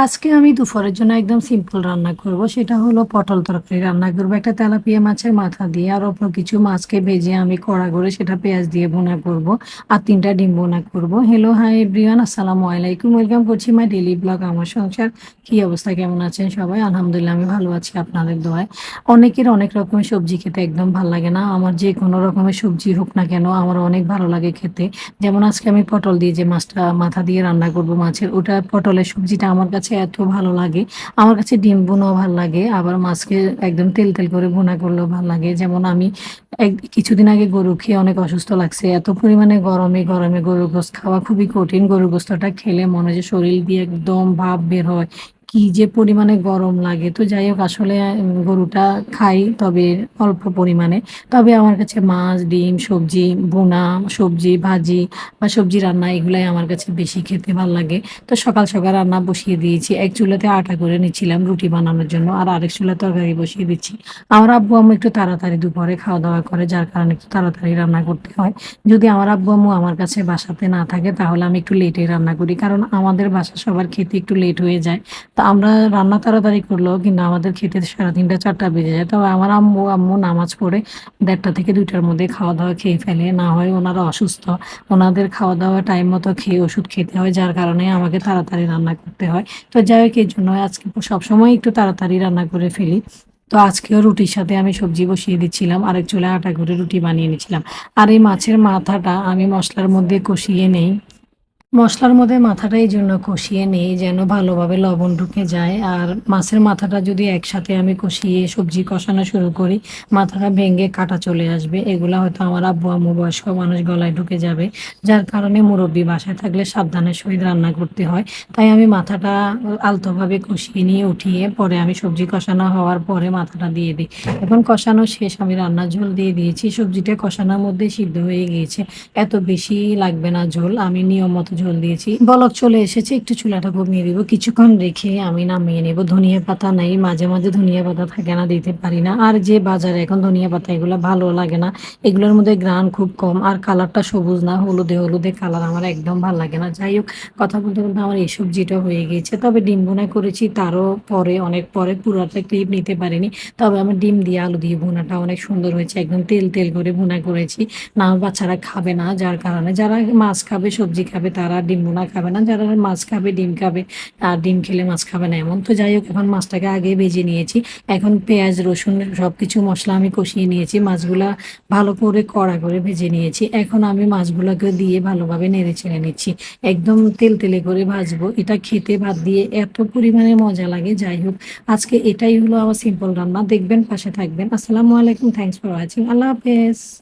আজকে আমি দুপুরের জন্য একদম সিম্পল রান্না করব। সেটা হলো পটল তরকারি রান্না করব। একটা তেলাপিয়া মাছের মাথা দিয়ে আর অল্প কিছু মাছকে ভেজে আমি কড়া করে সেটা পেঁয়াজ দিয়ে ভুনা করব। আর ৩ টা ডিম ভুনা করব। হ্যালো, হাই এভরিওয়ান, আসসালামু আলাইকুম। ওয়েলকাম করছি মাই ডেইলি ব্লগ আমার সংসার। কি অবস্থা, কেমন আছেন সবাই? আলহামদুলিল্লাহ আমি ভালো আছি আপনাদের দোয়ায়। অনেকের অনেক রকমের সবজি খেতে একদম ভাল লাগে না। আমার যেকোনো রকমের সবজি হোক না কেন আমার অনেক ভালো লাগে খেতে। যেমন আজকে আমি পটল দিয়ে যে মাছটা মাথা দিয়ে রান্না করব মাছের, ওটা পটলের সবজিটা আমার কাছে এত ভালো লাগে। আমার কাছে ডিম ভুনাও ভাল লাগে, আবার মাছকে একদম তেল, তেল করে ভুনা করলেও ভাল লাগে। যেমন আমি কিছুদিন আগে গরু খেয়ে অনেক অসুস্থ লাগছে। এত পরিমাণে গরমে, গরমে গরুর গোশত খাওয়া খুবই কঠিন। গরুর গোশতটা খেলে মনে হয় যে শরীর দিয়ে একদম ভাপ বের হয়। কি যে পরিমাণে গরম লাগে! তো যাই হোক আসলে গরুটা খাই, তবে অল্প পরিমাণে। তবে আমার কাছে মাছ, ডিম, সবজি, ভুনা, সবজি ভাজি বা সবজি রান্না এগুলাই আমার কাছে বেশি খেতে ভাল লাগে। তো সকাল, সকাল রান্না বসিয়ে দিয়েছি। এক চুলাতে আটা করে নিচ্ছিলাম রুটি বানানোর জন্য। আর আরেক চুলায় তরকারি বসিয়ে দিচ্ছি। আমার আব্বু-আম্মু একটু তাড়াতাড়ি দুপুরে খাওয়া-দাওয়া করে, যার কারণে একটু তাড়াতাড়ি রান্না করতে হয়। যদি আমার আব্বু-আম্মু আমার কাছে বাসাতে না থাকে তাহলে আমি একটু লেটেই রান্না করি। কারণ আমাদের বাসায় সবার খেতে একটু লেট হয়ে যায়। তো আমরা রান্না তাড়াতাড়ি করলেও কিন্তু আমাদের খেতে ৩:৩০ ৪টা বেজে যায়। তবে আমার আম্মু নামাজ পড়ে ১:৩০ থেকে ২টার মধ্যে খাওয়া-দাওয়া খেয়ে ফেলে। না হয় ওনারা অসুস্থ। ওনাদের খাওয়া-দাওয়া টাইম মতো খেয়ে ওষুধ খেতে হয়, যার কারণে আমাকে তাড়াতাড়ি রান্না করতে হয়। তো যাই হোক এজন্য আজকে সবসময় একটু তাড়াতাড়ি রান্না করে ফেলি। তো আজকেও রুটির সাথে আমি সবজি বসিয়ে দিচ্ছিলাম। আরেক চুলায় আটা করে রুটি বানিয়ে নিচ্ছিলাম। আর এই মাছের মাথাটা আমি মসলার মধ্যে কষিয়ে নেই। মসলার মধ্যে মাথাটা এইজন্য কষিয়ে নিই যেন ভালোভাবে লবণ ঢুকে যায়। আর মাছের মাথাটা যদি একসাথে আমি কষিয়ে সবজি কষানো শুরু করি, মাথাটা ভেঙে কাটা চলে আসবে। এগুলা হয়তো আমার আব্বু-আম্মু বয়স্ক মানুষ গলায় ঢুকে যাবে। যার কারণে মুরব্বি বাসায় থাকলে সাবধানের সহিত রান্না করতে হয়। তাই আমি মাথাটা আলতোভাবে কষিয়ে নিয়ে উঠিয়ে পরে আমি সবজি কষানো হওয়ার পরে মাথাটা দিয়ে দিই। এখন কষানো শেষ, আমি রান্নার ঝোল দিয়ে দিয়েছি। সবজিটা কষানোর মধ্যে সিদ্ধ হয়ে গিয়েছে। এত বেশি লাগবে না ঝোল। আমি নিয়ম মতো ঝোল দিয়েছি। বলক চলে এসেছে, একটু চুলাটা কমিয়ে দিব। কিছুক্ষণ রেখে আমি নামিয়ে নেব। ধনিয়া পাতা নাই। মাঝে, মাঝে ধনিয়া পাতা থাকে না, দিতে পারি না। আর যে বাজারে এখন ধনিয়া পাতা এগুলা ভালো লাগে না। এগুলোর মধ্যে ঘ্রাণ খুব কম। আর কালারটা সবুজ না, হলুদে, হলুদে কালার আমার একদম ভাল লাগে না। যাই হোক কথা বলতে, বলতে আমার এই সবজিটা হয়ে গিয়েছে। তবে ডিম ভুনা করেছি তারও পরে, অনেক পরে, পুরাটা ক্লিপ নিতে পারিনি। তবে আমার ডিম দিয়ে আলু দিয়ে ভুনাটা অনেক সুন্দর হয়েছে। একদম তেল, তেল করে ভুনা করেছি। না বাচ্চারা খাবে না, যার কারণে যারা মাছ খাবে সবজি খাবে তারা ডিম ভুনা খাবে না, যারা মাছ খাবে ডিম খাবে। আর ডিম খেলে মাছ খাবে না এমন। তো যাই হোক এখন মাছটাকে আগে ভেজে নিয়েছি। এখন পেঁয়াজ রসুন সবকিছু মশলা আমি কষিয়ে নিয়েছি। মাছগুলা ভালো করে কড়া করে ভেজে নিয়েছি। এখন আমি মাছগুলোকে দিয়ে ভালোভাবে নেড়ে ছেড়ে নিচ্ছি। একদম তেল তেলে করে ভাজবো। এটা খেতে ভাত দিয়ে এত পরিমাণে মজা লাগে। যাই হোক আজকে এটাই হলো আমার সিম্পল রান্না। দেখবেন, পাশে থাকবেন। আসসালামু আলাইকুম, থ্যাংকস ফর ওয়াচিং। আল্লাহ হাফেজ।